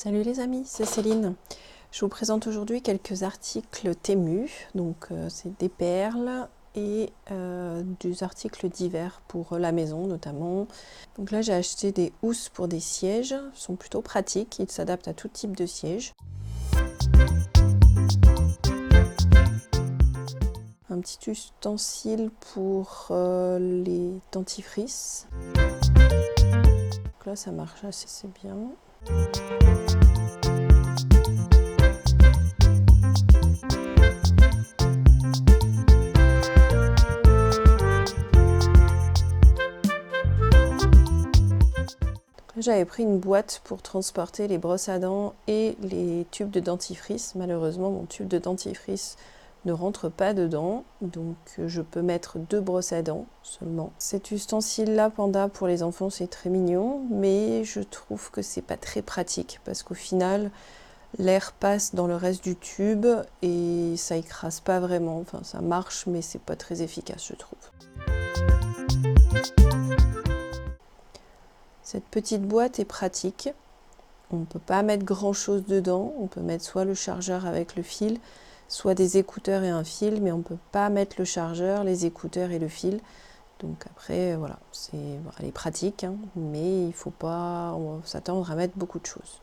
Salut les amis, c'est Céline. Je vous présente aujourd'hui quelques articles Temu. Donc c'est des perles et des articles divers pour la maison notamment. Donc là j'ai acheté des housses pour des sièges. Ils sont plutôt pratiques, ils s'adaptent à tout type de siège. Un petit ustensile pour les dentifrices. Donc là ça marche assez bien. J'avais pris une boîte pour transporter les brosses à dents et les tubes de dentifrice. Malheureusement, mon tube de dentifrice ne rentre pas dedans, donc je peux mettre 2 brosses à dents seulement. Cet ustensile-là, Panda, pour les enfants, c'est très mignon, mais je trouve que c'est pas très pratique parce qu'au final, l'air passe dans le reste du tube et ça écrase pas vraiment. Enfin, ça marche, mais c'est pas très efficace, je trouve. Cette petite boîte est pratique. On ne peut pas mettre grand chose dedans. On peut mettre soit le chargeur avec le fil, soit des écouteurs et un fil, mais on ne peut pas mettre le chargeur, les écouteurs et le fil. Donc après, voilà, elle est pratique, hein, mais il ne faut pas s'attendre à mettre beaucoup de choses.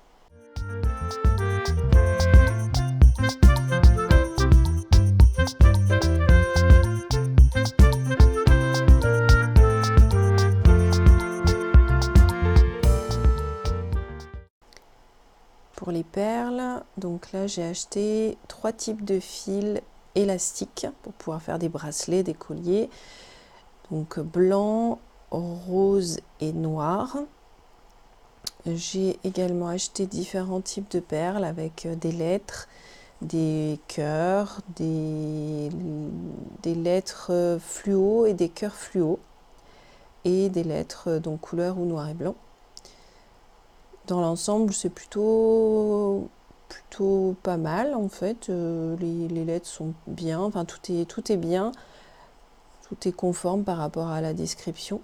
Pour les perles, donc là j'ai acheté 3 types de fils élastiques pour pouvoir faire des bracelets, des colliers. Donc blanc, rose et noir. J'ai également acheté différents types de perles avec des lettres, des cœurs, des lettres fluo et des cœurs fluo et des lettres donc couleur ou noir et blanc. Dans l'ensemble, c'est plutôt pas mal en fait. Les lettres sont bien, enfin tout est bien, tout est conforme par rapport à la description.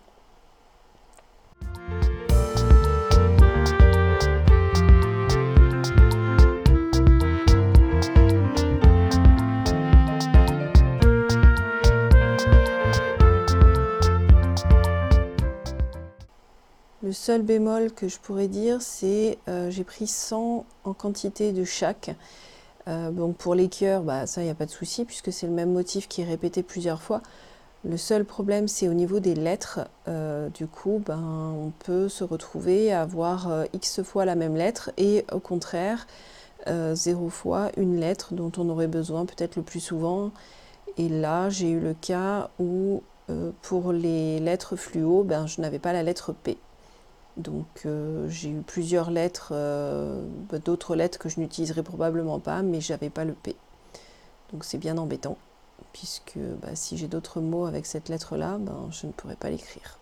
Le seul bémol que je pourrais dire, c'est j'ai pris 100 en quantité de chaque. Donc pour les cœurs, ça, il n'y a pas de souci puisque c'est le même motif qui est répété plusieurs fois. Le seul problème, c'est au niveau des lettres. Du coup, on peut se retrouver à avoir X fois la même lettre et au contraire, 0 fois une lettre dont on aurait besoin peut-être le plus souvent. Et là, j'ai eu le cas où pour les lettres fluo, je n'avais pas la lettre P. Donc j'ai eu plusieurs lettres, d'autres lettres que je n'utiliserai probablement pas, mais j'avais pas le P. Donc c'est bien embêtant, puisque si j'ai d'autres mots avec cette lettre-là, je ne pourrais pas l'écrire.